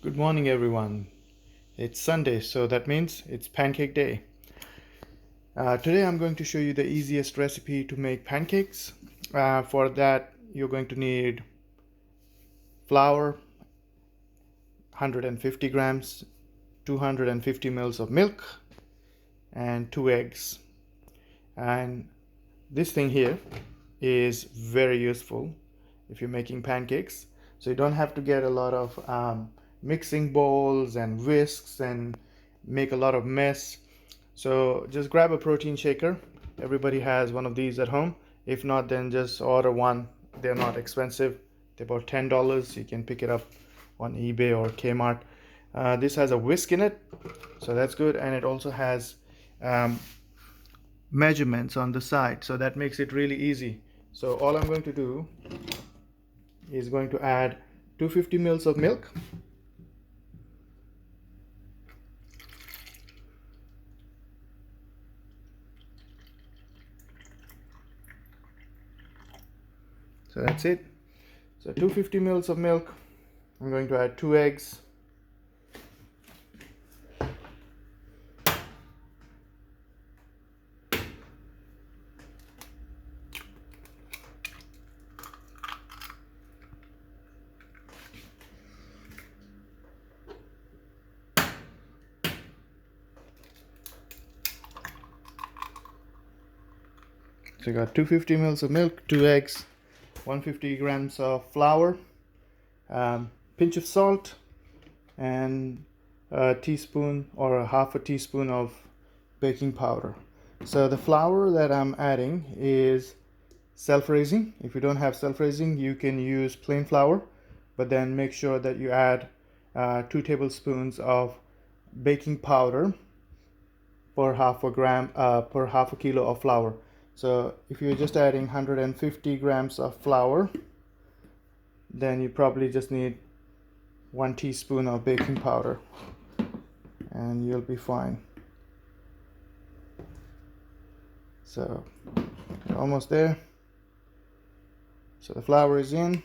Good morning, everyone. It's Sunday, so that means it's pancake day. Today I'm going to show you the easiest recipe to make pancakes. For that, you're going to need flour, 150 grams, 250 mils of milk, and 2 eggs. And this thing here is very useful if you're making pancakes. So you don't have to get a lot of mixing bowls and whisks and make a lot of mess. So just grab a protein shaker. Everybody has one of these at home. If not, then just order one. They're not expensive. They're about $10. You can pick it up on eBay or Kmart. This has a whisk in it, so that's good, and it also has measurements on the side, so that makes it really easy. So all I'm going to do is going to add 250 mils of milk, so that's it. So 250 mils of milk. I'm going to add 2 eggs, so you got 250 mils of milk, 2 eggs, 150 grams of flour, pinch of salt, and a teaspoon or a half a teaspoon of baking powder. So the flour that I'm adding is self-raising. If you don't have self-raising, you can use plain flour, but then make sure that you add 2 tablespoons of baking powder per half a kilo of flour. So if you're just adding 150 grams of flour, then you probably just need 1 teaspoon of baking powder and you'll be fine. So you're almost there. So the flour is in.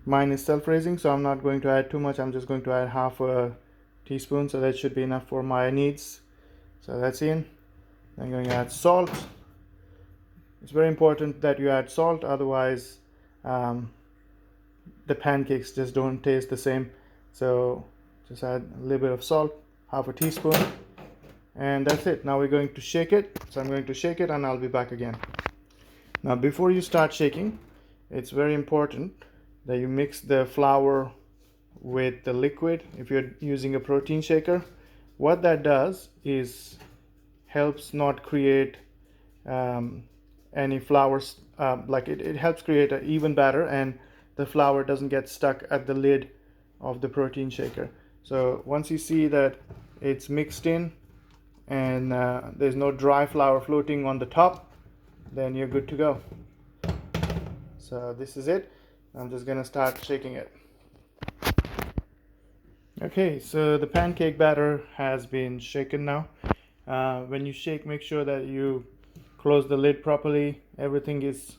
Mine is self-raising, so I'm not going to add too much. I'm just going to add half a teaspoon, so that should be enough for my needs. So that's in. I'm going to add salt. It's very important that you add salt, otherwise the pancakes just don't taste the same. So just add a little bit of salt, half a teaspoon, and that's it. Now we're going to shake it. So I'm going to shake it and I'll be back again. Now before you start shaking, it's very important that you mix the flour with the liquid. If you're using a protein shaker, what that does is helps not create any flours, like it helps create an even batter, and the flour doesn't get stuck at the lid of the protein shaker. So once you see that it's mixed in and there's no dry flour floating on the top, then you're good to go. So this is it. I'm just gonna start shaking it. Okay, so the pancake batter has been shaken now. When you shake, make sure that you close the lid properly. Everything is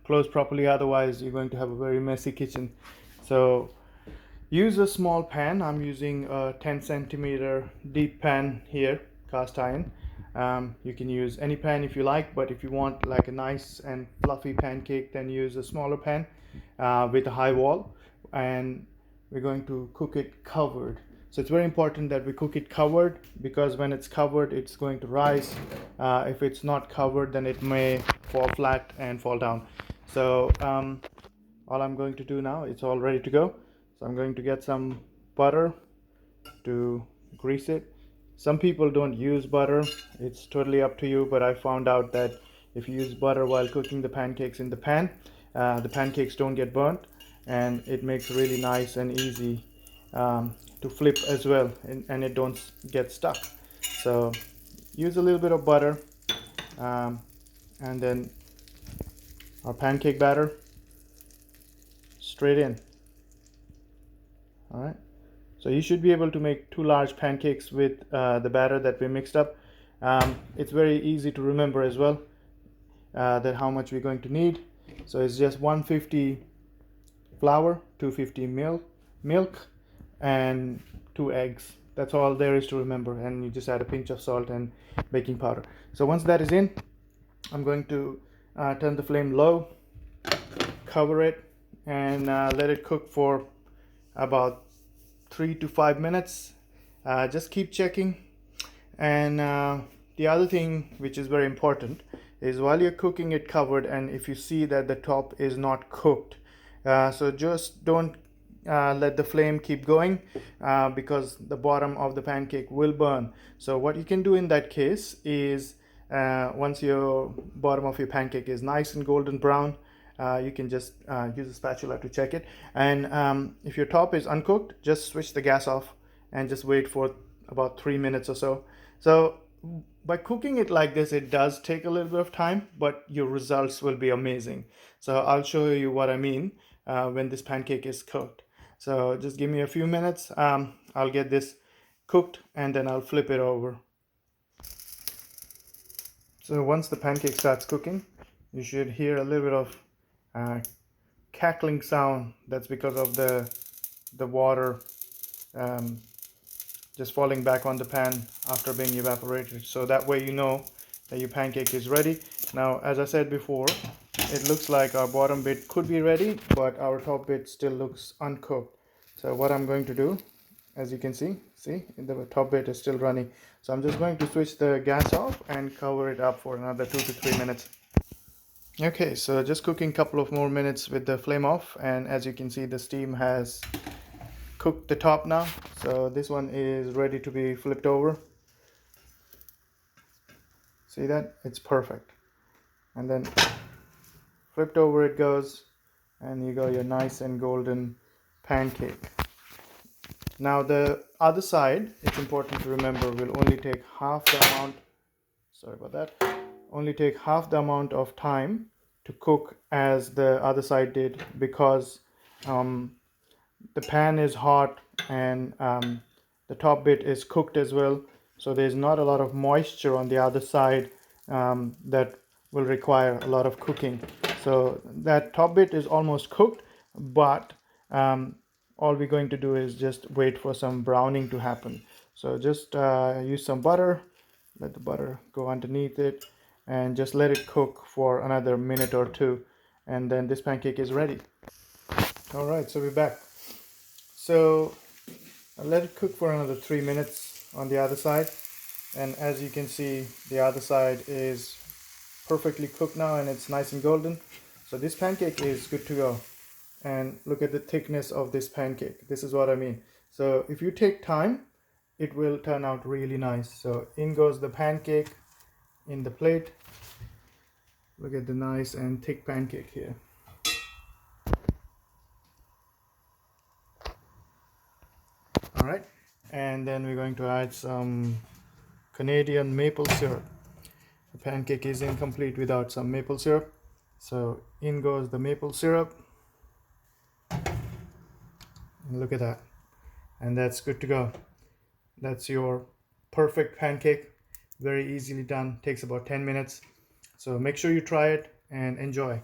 closed properly, otherwise you're going to have a very messy kitchen. So use a small pan. I'm using a 10 centimeter deep pan here, cast iron. You can use any pan if you like, but if you want like a nice and fluffy pancake, then use a smaller pan with a high wall, and we're going to cook it covered. So it's very important that we cook it covered, because when it's covered, it's going to rise. If it's not covered, then it may fall flat and fall down. So all I'm going to do now, it's all ready to go. So I'm going to get some butter to grease it. Some people don't use butter. It's totally up to you, but I found out that if you use butter while cooking the pancakes in the pan, the pancakes don't get burnt, and it makes really nice and easy to flip as well, and it don't get stuck. So use a little bit of butter, and then our pancake batter straight in. All right, So you should be able to make 2 large pancakes with the batter that we mixed up. It's very easy to remember as well, that how much we're going to need. So it's just 150 flour, 250 milk, and 2 eggs. That's all there is to remember. And you just add a pinch of salt and baking powder. So once that is in, I'm going to turn the flame low, cover it, and let it cook for about 3 to 5 minutes. Just keep checking. And the other thing which is very important is while you're cooking it covered, and if you see that the top is not cooked, so just don't let the flame keep going, because the bottom of the pancake will burn. So what you can do in that case is, once your bottom of your pancake is nice and golden brown, you can just use a spatula to check it. And if your top is uncooked, just switch the gas off and just wait for about 3 minutes or so. So by cooking it like this, it does take a little bit of time, but your results will be amazing. So I'll show you what I mean when this pancake is cooked. So just give me a few minutes. I'll get this cooked and then I'll flip it over. So once the pancake starts cooking, you should hear a little bit of cackling sound. That's because of the water just falling back on the pan after being evaporated. So that way you know that your pancake is ready. Now, as I said before, it looks like our bottom bit could be ready, but our top bit still looks uncooked. So what I'm going to do, as you can see the top bit is still running. So I'm just going to switch the gas off and cover it up for another 2 to 3 minutes. Okay, so just cooking a couple of more minutes with the flame off, and as you can see, the steam has cooked the top now. So this one is ready to be flipped over. See that? It's perfect. And then flipped over it goes, and you got your nice and golden pancake. Now the other side, it's important to remember, will only take half the amount, sorry about that, only take half the amount of time to cook as the other side did, because the pan is hot and the top bit is cooked as well. So there's not a lot of moisture on the other side that will require a lot of cooking. So that top bit is almost cooked, but all we're going to do is just wait for some browning to happen. So just use some butter, let the butter go underneath it, and just let it cook for another minute or two, and then this pancake is ready. All right, so we're back. So I'll let it cook for another 3 minutes on the other side, and as you can see, the other side is perfectly cooked now and it's nice and golden. So this pancake is good to go. And look at the thickness of this pancake. This is what I mean. So if you take time, it will turn out really nice. So in goes the pancake in the plate. Look at the nice and thick pancake here. All right, and then we're going to add some Canadian maple syrup. The pancake is incomplete without some maple syrup. So in goes the maple syrup. And look at that. And that's good to go. That's your perfect pancake. Very easily done. Takes about 10 minutes. So make sure you try it and enjoy.